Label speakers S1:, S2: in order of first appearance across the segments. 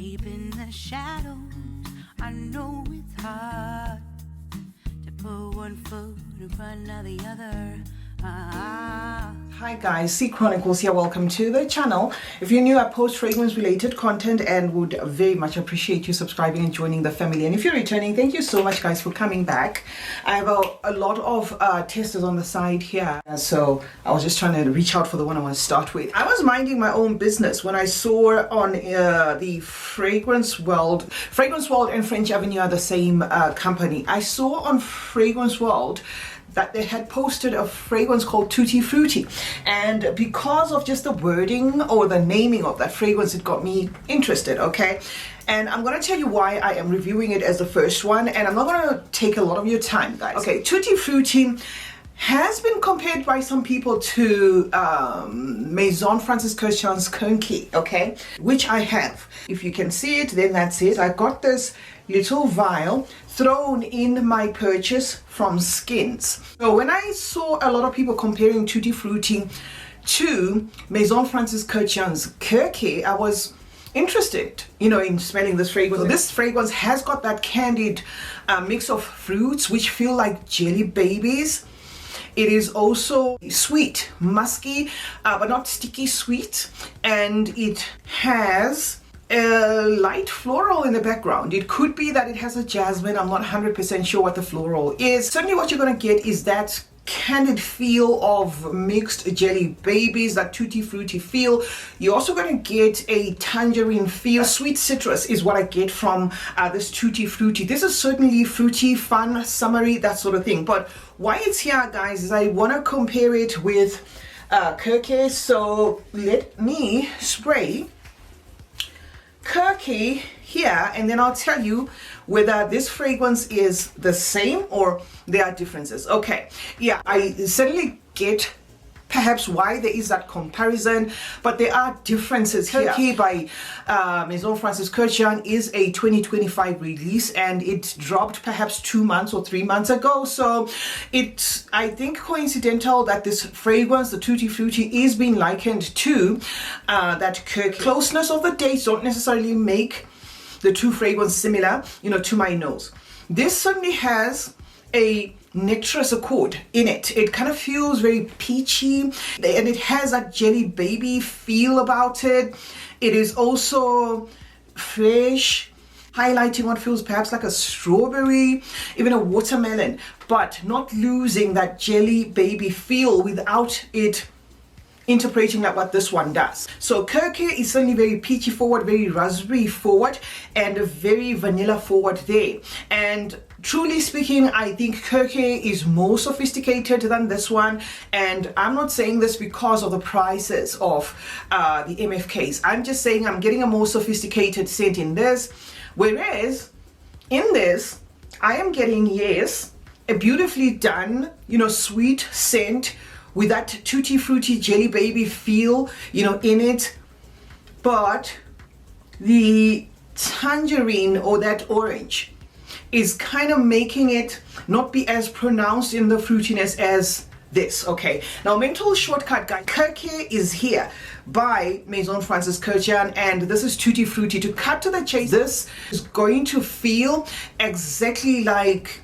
S1: Deep in the shadows, I know it's hard to put one foot in front of the other.
S2: Hi guys, CeeChronicles here. Welcome to the channel. If you're new, I post fragrance related content and would very much appreciate you subscribing and joining the family. And if you're returning, thank you so much guys for coming back. I have a lot of testers on the side here, so I was just trying to reach out for the one I want to start with. I was minding my own business when I saw on the Fragrance Wrld and French Avenue are the same company. I saw on Fragrance Wrld that they had posted a fragrance called Tutti Frutti, and because of just the wording or the naming of that fragrance, it got me interested. Okay, and I'm going to tell you why I am reviewing it as the first one, and I'm not going to take a lot of your time guys. Okay, Tutti Frutti has been compared by some people to Maison Francis Kurkdjian's Kirke, okay, which I have. If you can see it, then that's it. I got this little vial thrown in my purchase from Skins. So when I saw a lot of people comparing Tutti Frutti to Maison Francis Kurkdjian's Kirke, I was interested, you know, in smelling this fragrance. So this fragrance has got that candied mix of fruits which feel like jelly babies. It is also sweet, musky, but not sticky sweet, and it has a light floral in the background. It could be that it has a jasmine. I'm not 100% sure what the floral is. Certainly what you're going to get is that candid feel of mixed jelly babies, that Tutti Frutti feel. You're also going to get a tangerine feel. Sweet citrus is what I get from this Tutti Frutti. This is certainly fruity, fun, summery, that sort of thing. But why it's here guys is I want to compare it with Kirke. So let me spray Kirke here, and then I'll tell you whether this fragrance is the same or there are differences. Okay, yeah, I certainly get perhaps why there is that comparison, but there are differences here. Kirke by Maison Francis Kurkdjian is a 2025 release, and it dropped perhaps 2 months or 3 months ago. So it's, I think, coincidental that this fragrance, the Tutti Frutti, is being likened to that Kirke. Closeness of the dates don't necessarily make the two fragrances similar, you know, to my nose. This certainly has a nectarous accord in it. It kind of feels very peachy, and it has that jelly baby feel about it. It is also fresh, highlighting what feels perhaps like a strawberry, even a watermelon, but not losing that jelly baby feel without it interpreting like what this one does. So Kirke is certainly very peachy forward, very raspberry forward, and very vanilla forward there. And truly speaking, I think Kirke is more sophisticated than this one, and I'm not saying this because of the prices of the MFKs. I'm just saying I'm getting a more sophisticated scent in this, whereas in this I am getting, yes, a beautifully done, you know, sweet scent with that Tutti Frutti jelly baby feel, you know, in it, but the tangerine or that orange is kind of making it not be as pronounced in the fruitiness as this. Okay, now mental shortcut guys, Kirke is here by Maison Francis Kurkdjian, and this is Tutti Frutti. To cut to the chase, this is going to feel exactly like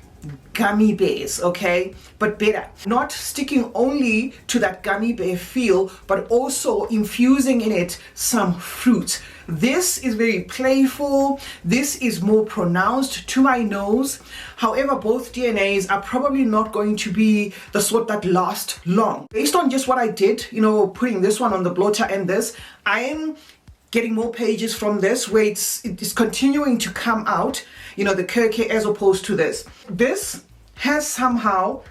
S2: gummy bears, okay, but better. Not sticking only to that gummy bear feel, but also infusing in it some fruit. This is very playful. This is more pronounced to my nose. However, both DNAs are probably not going to be the sort that last long. Based on just what I did, you know, putting this one on the blotter and this, I am getting more pages from this where it is continuing to come out, you know, the Kirke, as opposed to this. This has somehow,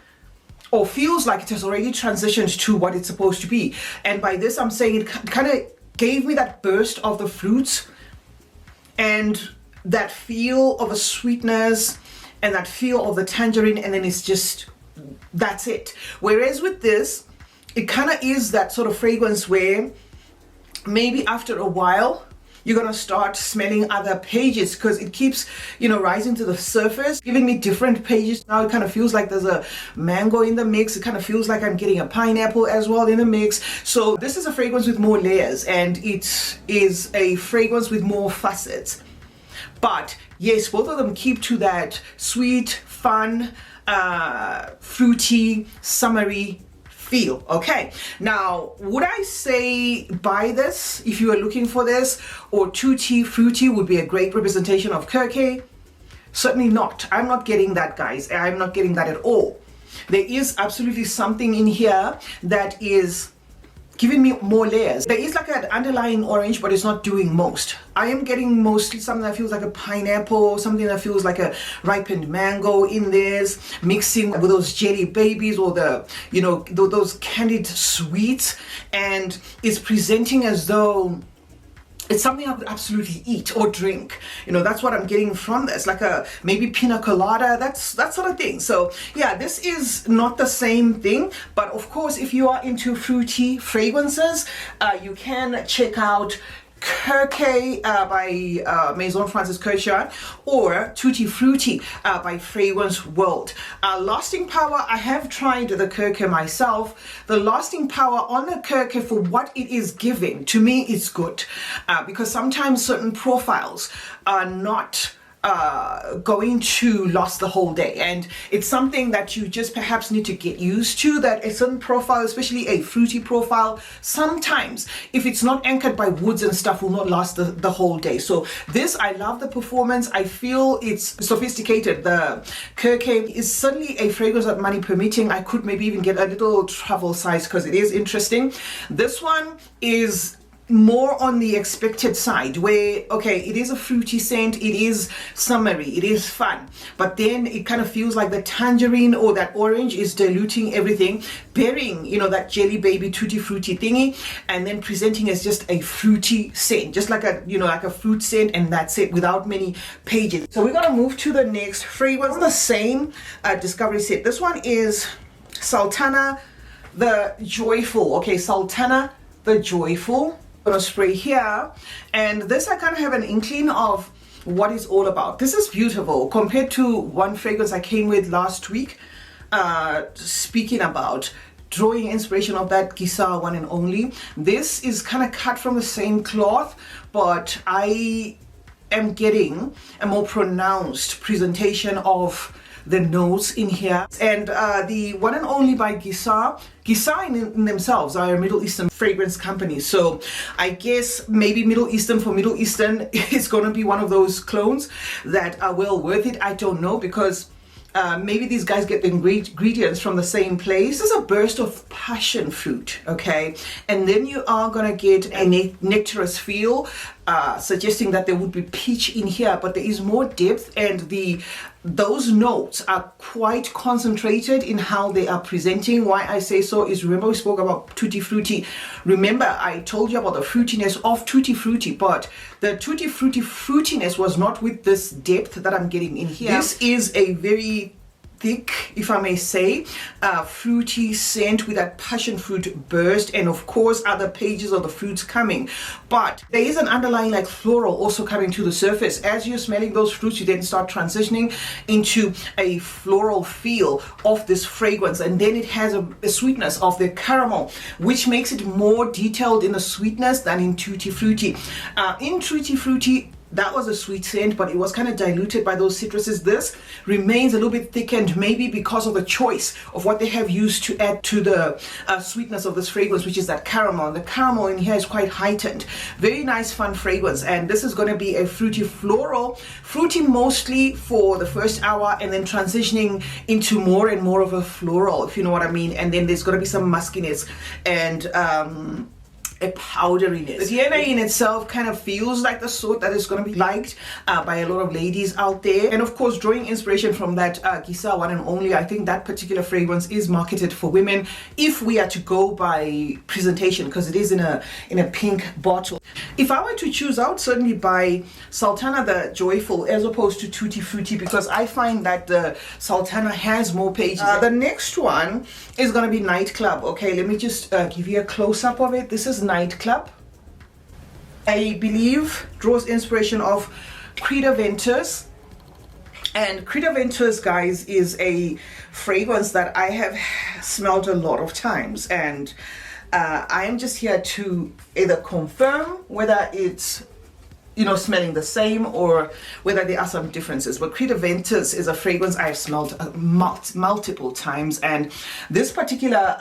S2: or feels like it has already transitioned to what it's supposed to be. And by this I'm saying it kind of gave me that burst of the fruits and that feel of a sweetness and that feel of the tangerine, and then it's just, that's it. Whereas with this, it kind of is that sort of fragrance where maybe after a while you're gonna start smelling other pages because it keeps, you know, rising to the surface, giving me different pages. Now it kind of feels like there's a mango in the mix. It kind of feels like I'm getting a pineapple as well in the mix. So this is a fragrance with more layers, and it is a fragrance with more facets. But yes, both of them keep to that sweet, fun, fruity, summery feel. Okay, now would I say buy this if you are looking for this, or Tutti Frutti would be a great representation of Kirke? Certainly not. I'm not getting that, guys. I'm not getting that at all. There is absolutely something in here that is giving me more layers. There is like an underlying orange, but it's not doing most. I am getting mostly something that feels like a pineapple, something that feels like a ripened mango in this, mixing with those jelly babies or the, you know, those candied sweets, and it's presenting as though it's something I could absolutely eat or drink. You know, that's what I'm getting from this, like a maybe pina colada, that sort of thing. So yeah, this is not the same thing, but of course, if you are into fruity fragrances, you can check out Kirke by Maison Francis Kurkdjian, or Tutti Frutti by Fragrance Wrld. Lasting power, I have tried the Kirke myself. The lasting power on the Kirke for what it is giving, to me, is good. Because sometimes certain profiles are not going to last the whole day, and it's something that you just perhaps need to get used to, that a certain profile, especially a fruity profile, sometimes if it's not anchored by woods and stuff, will not last the whole day. So this, I love the performance. I feel it's sophisticated. The Kirke is certainly a fragrance that, money permitting, I could maybe even get a little travel size because it is interesting. This one is more on the expected side, where okay, it is a fruity scent, it is summery, it is fun, but then it kind of feels like the tangerine or that orange is diluting everything, bearing, you know, that jelly baby tutti frutti thingy, and then presenting as just a fruity scent, just like a, you know, like a fruit scent, and that's it, without many pages. So we're gonna move to the next fragrance on the same discovery set. This one is Sultana the Joyful. Okay, Sultana the Joyful. Gonna spray here, and this I kind of have an inkling of what it's all about. This is beautiful compared to one fragrance I came with last week, speaking about drawing inspiration of that Gisa one and only. This is kind of cut from the same cloth, but I am getting a more pronounced presentation of the notes in here. And the one and only by Gisa in themselves are a Middle Eastern fragrance company, so I guess maybe Middle Eastern for Middle Eastern is going to be one of those clones that are well worth it. I don't know, because maybe these guys get the ingredients from the same place. This is a burst of passion fruit, okay? And then you are gonna get a nectarous feel, suggesting that there would be peach in here, but there is more depth, and those notes are quite concentrated in how they are presenting. Why I say so is, remember we spoke about Tutti Frutti. Remember I told you about the fruitiness of Tutti Frutti, but the Tutti Frutti fruitiness was not with this depth that I'm getting in here. This is a very thick, if I may say, fruity scent with that passion fruit burst, and of course other pages of the fruits coming. But there is an underlying like floral also coming to the surface. As you're smelling those fruits, you then start transitioning into a floral feel of this fragrance, and then it has a sweetness of the caramel, which makes it more detailed in the sweetness than in Tutti Frutti. In Tutti Frutti, that was a sweet scent, but it was kind of diluted by those citruses. This remains a little bit thickened, maybe because of the choice of what they have used to add to the sweetness of this fragrance, which is that caramel. The caramel in here is quite heightened. Very nice, fun fragrance. And this is going to be a fruity floral, fruity mostly for the first hour, and then transitioning into more and more of a floral, if you know what I mean. And then there's going to be some muskiness and a powderiness. The DNA in itself kind of feels like the sort that is going to be liked by a lot of ladies out there. And of course, drawing inspiration from that Gisa one and only, I think that particular fragrance is marketed for women, if we are to go by presentation, because it is in a pink bottle. If I were to choose, I would certainly buy Sultana the Joyful as opposed to Tutti Frutti, because I find that the Sultana has more pages. The next one is going to be Nightclub. Okay, let me just give you a close-up of it. This is Nightclub. I believe draws inspiration of Creed Ventus. And Creed Ventus, guys, is a fragrance that I have smelled a lot of times, and I am just here to either confirm whether it's smelling the same or whether there are some differences. But Creed Ventus is a fragrance I've smelled multiple times, and this particular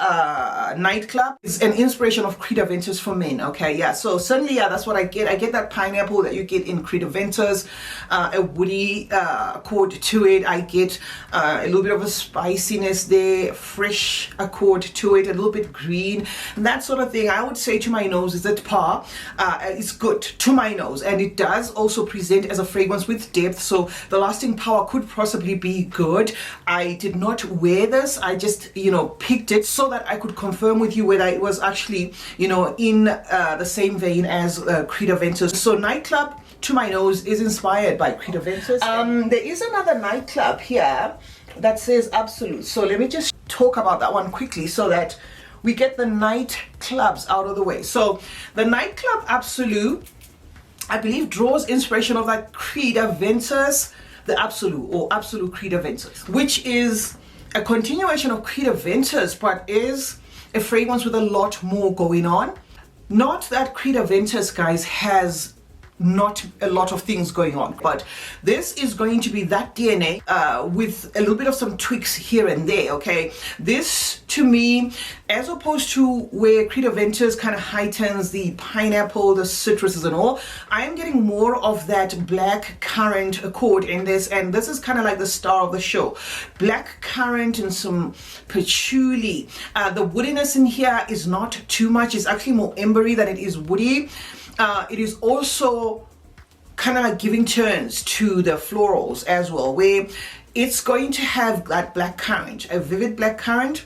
S2: nightclub is an inspiration of Creed Ventus for men. Okay, yeah, so certainly, yeah, that's what I get. I get that pineapple that you get in Creed Ventus, a woody accord to it. I get a little bit of a spiciness there, fresh accord to it, a little bit green, and that sort of thing. I would say to my nose is at par. It's good to my nose, and it does also present as a fragrance with depth, so the lasting power could possibly be good. I did not wear this. I just picked it so that I could confirm with you whether it was actually in the same vein as Creed Ventus. So Nightclub to my nose is inspired by Creed Ventus. There is another nightclub here that says Absolute, so let me just talk about that one quickly so that we get the nightclubs out of the way. So the Nightclub Absolute, I believe, draws inspiration of that Creed Ventus, the Absolute, or Absolute Creed Ventus, which is a continuation of Creed Ventus, but is a fragrance with a lot more going on. Not that Creed Ventus, guys, has not a lot of things going on, but this is going to be that DNA with a little bit of some tweaks here and there. Okay, this to me, as opposed to where Creed Ventus kind of heightens the pineapple, the citruses and all, I am getting more of that black currant accord in this, and this is kind of like the star of the show. Black currant and some patchouli. The woodiness in here is not too much. It's actually more embery than it is woody. It is also kind of like giving turns to the florals as well, where it's going to have that black currant, a vivid black currant.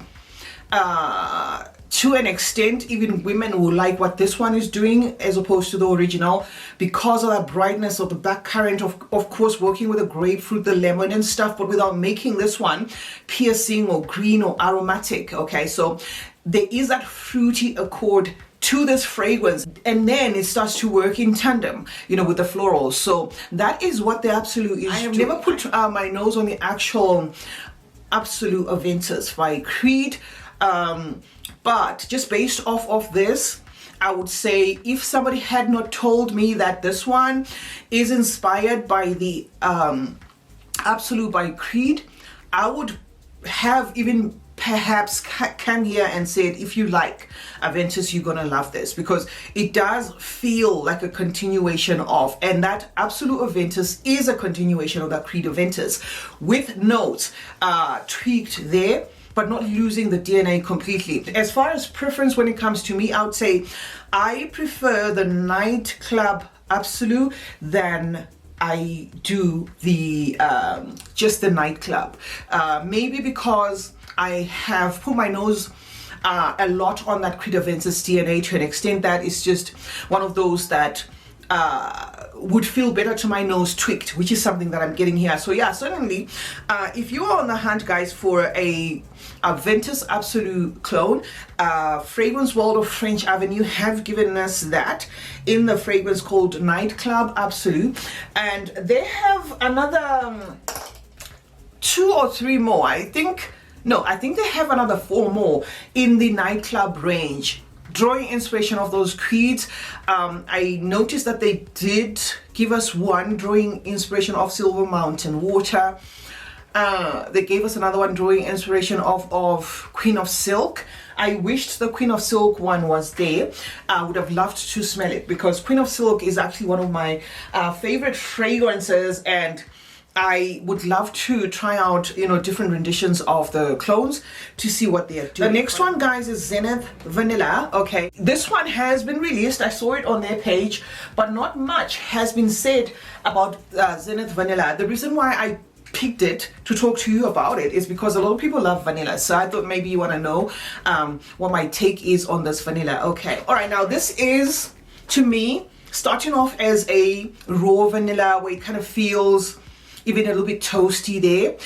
S2: To an extent, even women will like what this one is doing as opposed to the original, because of that brightness of the black currant, of course working with the grapefruit, the lemon and stuff, but without making this one piercing or green or aromatic. Okay, so there is that fruity accord to this fragrance, and then it starts to work in tandem with the florals. So that is what the Absolute is. I have never put my nose on the actual Absolute Ventus by Creed, but just based off of this, I would say if somebody had not told me that this one is inspired by the Absolute by Creed, I would have even perhaps come here and said, if you like Ventus, you're gonna love this, because it does feel like a continuation of, and that Absolute Ventus is a continuation of that Creed Ventus with notes tweaked there, but not losing the DNA completely. As far as preference when it comes to me, I would say I prefer the Nightclub Absolute than I do the just the Nightclub. Maybe because I have put my nose a lot on that Creed Ventus DNA to an extent that it's just one of those that would feel better to my nose tweaked, which is something that I'm getting here. So yeah, certainly if you are on the hunt, guys, for a Ventus Absolute clone, Fragrance Wrld of French Avenue have given us that in the fragrance called Nightclub Absolute, and they have another 2 or 3 more, I think they have another 4 more in the Nightclub range, drawing inspiration of those creeds. I noticed that they did give us one drawing inspiration of Silver Mountain Water. They gave us another one drawing inspiration of Queen of Silk. I wished the Queen of Silk one was there. I would have loved to smell it, because Queen of Silk is actually one of my favorite fragrances, and I would love to try out, different renditions of the clones to see what they are doing. The next one, guys, is Zenith Vanilla. Okay, this one has been released. I saw it on their page, but not much has been said about Zenith Vanilla. The reason why I picked it to talk to you about it is because a lot of people love vanilla, so I thought maybe you want to know what my take is on this vanilla. Okay, all right, now this is, to me, starting off as a raw vanilla where it kind of feels even a little bit toasty there.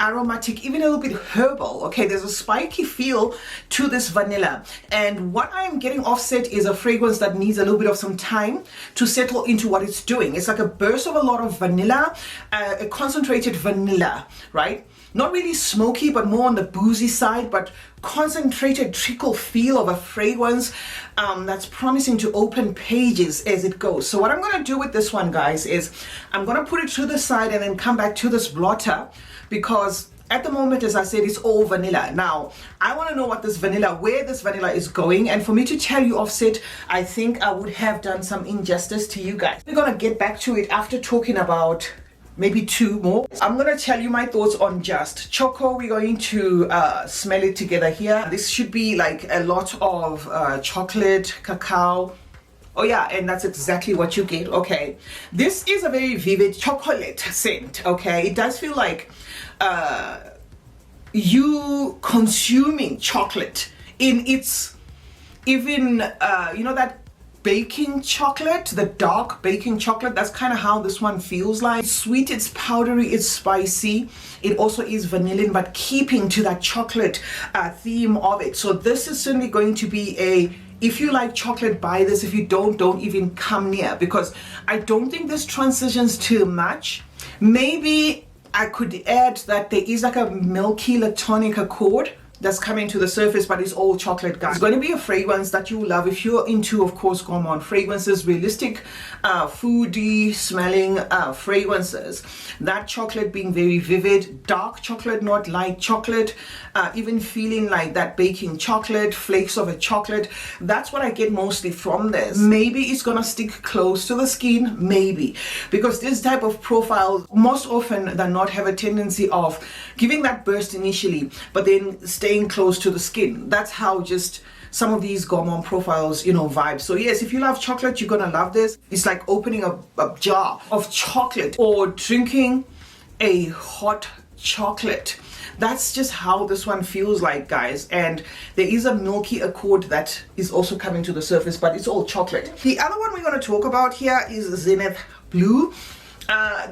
S2: aromatic, even a little bit herbal. Okay, there's a spiky feel to this vanilla, and what I'm getting offset is a fragrance that needs a little bit of some time to settle into what it's doing. It's like a burst of a lot of vanilla, a concentrated vanilla, right? Not really smoky, but more on the boozy side, but concentrated trickle feel of a fragrance that's promising to open pages as it goes. So what I'm going to do with this one, guys, is I'm going to put it to the side and then come back to this blotter, because at the moment, as I said, it's all vanilla. Now, I want to know what this vanilla, where this vanilla is going, and for me to tell you offset, I think I would have done some injustice to you guys. We're going to get back to it after talking about maybe two more. I'm gonna tell you my thoughts on just Choco. We're going to smell it together here. This should be like a lot of chocolate, cacao. Oh yeah, and that's exactly what you get. Okay, this is a very vivid chocolate scent. Okay, it does feel like you consuming chocolate in its even you know, that baking chocolate, the dark baking chocolate. That's kind of how this one feels like. It's sweet, it's powdery, it's spicy. It also is vanillin, but keeping to that chocolate theme of it. So this is certainly going to be a, if you like chocolate, buy this. If you don't even come near, because I don't think this transitions too much. Maybe I could add that there is like a milky lactonic accord that's coming to the surface, but it's all chocolate, guys. It's going to be a fragrance that you will love if you're into, of course, gourmand fragrances, realistic foodie smelling fragrances. That chocolate being very vivid, dark chocolate, not light chocolate, even feeling like that baking chocolate, flakes of a chocolate. That's what I get mostly from this. Maybe it's gonna stick close to the skin, maybe, because this type of profile most often than not have a tendency of giving that burst initially, but then staying close to the skin. That's how just some of these gourmand profiles, you know, vibe. So yes, if you love chocolate, you're gonna love this. It's like opening a jar of chocolate or drinking a hot chocolate. That's just how this one feels like, guys. And there is a milky accord that is also coming to the surface, but it's all chocolate. The other one we're going to talk about here is Zenith Blue.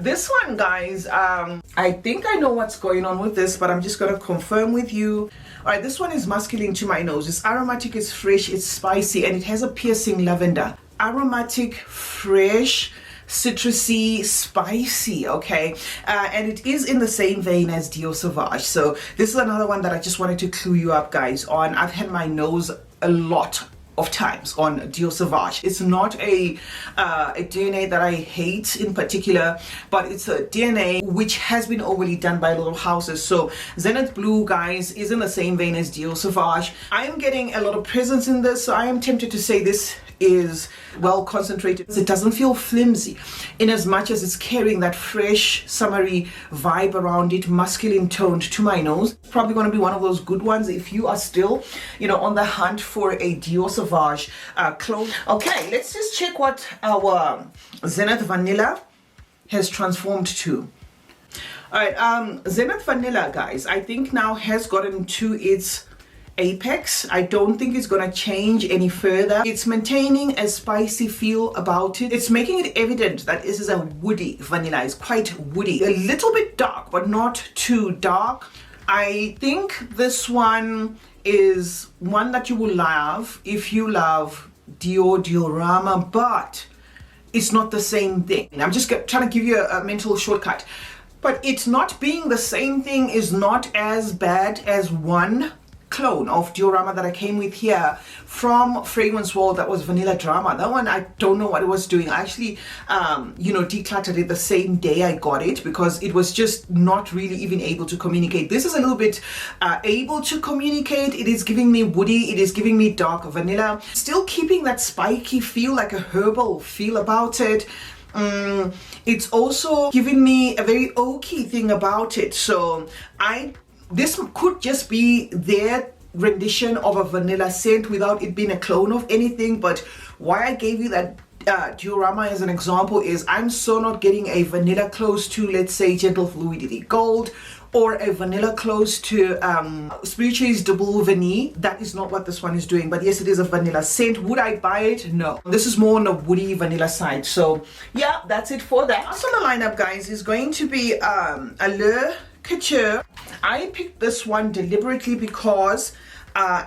S2: This one, guys, I think I know what's going on with this, but I'm just going to confirm with you. All right, this one is masculine to my nose. It's aromatic, it's fresh, it's spicy, and it has a piercing lavender. Aromatic, fresh, citrusy, spicy, okay, and it is in the same vein as Dior Sauvage. So this is another one that I just wanted to clue you up, guys, on. I've had my nose a lot of times on Dior Sauvage. It's not a DNA that I hate in particular, but it's a DNA which has been overly done by little houses. So Zenith Blue, guys, is in the same vein as Dior Sauvage. I am getting a lot of presence in this, so I am tempted to say this is well concentrated. It doesn't feel flimsy in as much as it's carrying that fresh summery vibe around it, masculine toned to my nose. Probably going to be one of those good ones if you are still, you know, on the hunt for a Dior Sauvage clone. Okay, let's just check what our Zenith Vanilla has transformed to. All right, Zenith Vanilla, guys, I think now has gotten to its apex. I don't think it's gonna change any further. It's maintaining a spicy feel about it. It's making it evident that this is a woody vanilla. It's quite woody, a little bit dark, but not too dark. I think this one is one that you will love if you love Diorama, but it's not the same thing. I'm just trying to give you a mental shortcut, but it's not being the same thing is not as bad as one clone of Diorama that I came with here from Fragrance Wrld that was Vanilla Drama. That one, I don't know what it was doing. I actually you know, decluttered it the same day I got it because it was just not really even able to communicate. This is a little bit able to communicate. It is giving me woody, it is giving me dark vanilla, still keeping that spiky feel, like a herbal feel about it. It's also giving me a very oaky thing about it. So this could just be their rendition of a vanilla scent without it being a clone of anything. But why I gave you that Diorama as an example is I'm so not getting a vanilla close to, let's say, Gentle Fluidity Gold, or a vanilla close to Spiritue's Double Vanille. That is not what this one is doing. But yes, it is a vanilla scent. Would I buy it? No. This is more on the woody vanilla side. So yeah, that's it for that. Also on the lineup, guys, is going to be Allure Couture. I picked this one deliberately because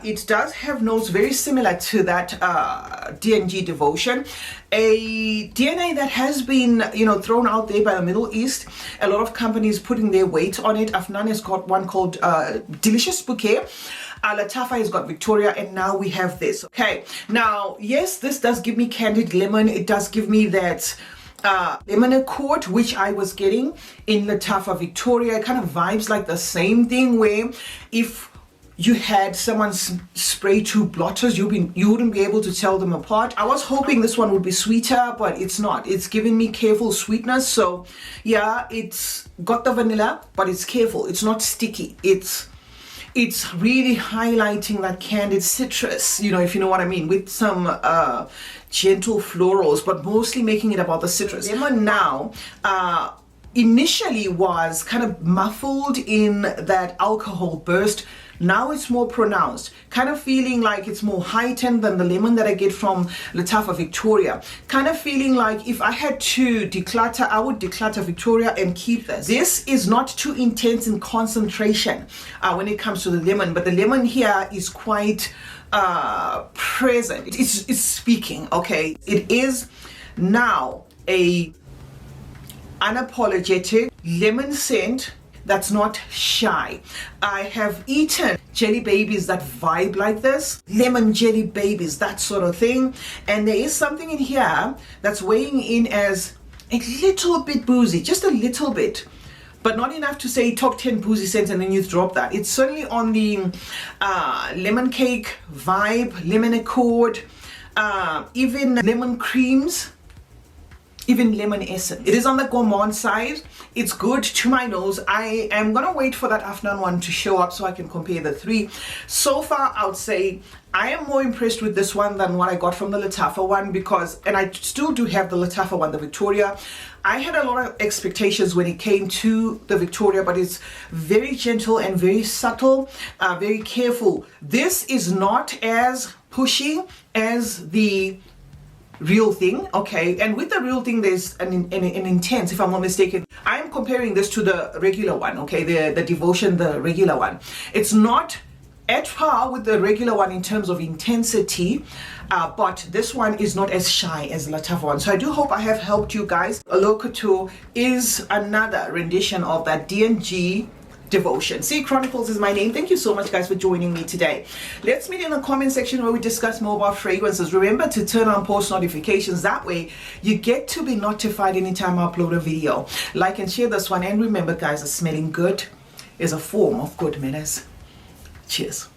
S2: it does have notes very similar to that D&G Devotion, a DNA that has been, you know, thrown out there by the Middle East. A lot of companies putting their weight on it. Afnan has got one called Delicious Bouquet. Latafa has got Victoria, and now we have this. Okay, now yes, this does give me candied lemon. It does give me that lemon accord, which I was getting in Latafa Victoria. It kind of vibes like the same thing, where if you had someone spray two blotters, you wouldn't be able to tell them apart. I was hoping this one would be sweeter, but it's not. It's giving me careful sweetness. So yeah, it's got the vanilla, but it's careful. It's not sticky. It's really highlighting that candied citrus, you know, if you know what I mean, with some gentle florals, but mostly making it about the citrus. Lemon now initially was kind of muffled in that alcohol burst. Now it's more pronounced, kind of feeling like it's more heightened than the lemon that I get from Latafa Victoria. Kind of feeling like if I had to declutter, I would declutter Victoria and keep this. This is not too intense in concentration when it comes to the lemon, but the lemon here is quite present. It's speaking, okay? It is now a unapologetic lemon scent that's not shy. I have eaten jelly babies that vibe like this, lemon jelly babies, that sort of thing, and there is something in here that's weighing in as a little bit boozy, just a little bit, but not enough to say top 10 boozy scents and then you drop that. It's certainly on the lemon cake vibe, lemon accord, even lemon creams, even lemon essence. It is on the gourmand side. It's good to my nose. I am gonna wait for that Afnan one to show up so I can compare the three. So far, I would say I am more impressed with this one than what I got from the Latafa one, because, and I still do have the Latafa one, the Victoria. I had a lot of expectations when it came to the Victoria, but it's very gentle and very subtle, very careful. This is not as pushy as the Real Thing, okay? And with the Real Thing, there's an intense, if I'm not mistaken. I'm comparing this to the regular one, okay? The Devotion, the regular one. It's not at par with the regular one in terms of intensity, but this one is not as shy as the Latafa one. So I do hope I have helped you guys. Allure Couture is another rendition of that D&G Devotion. CeeChronicles is my name. Thank you so much, guys, for joining me today. Let's meet in the comment section where we discuss more about fragrances. Remember to turn on post notifications. That way you get to be notified anytime I upload a video. Like and share this one. And remember, guys, that smelling good is a form of good manners. Cheers.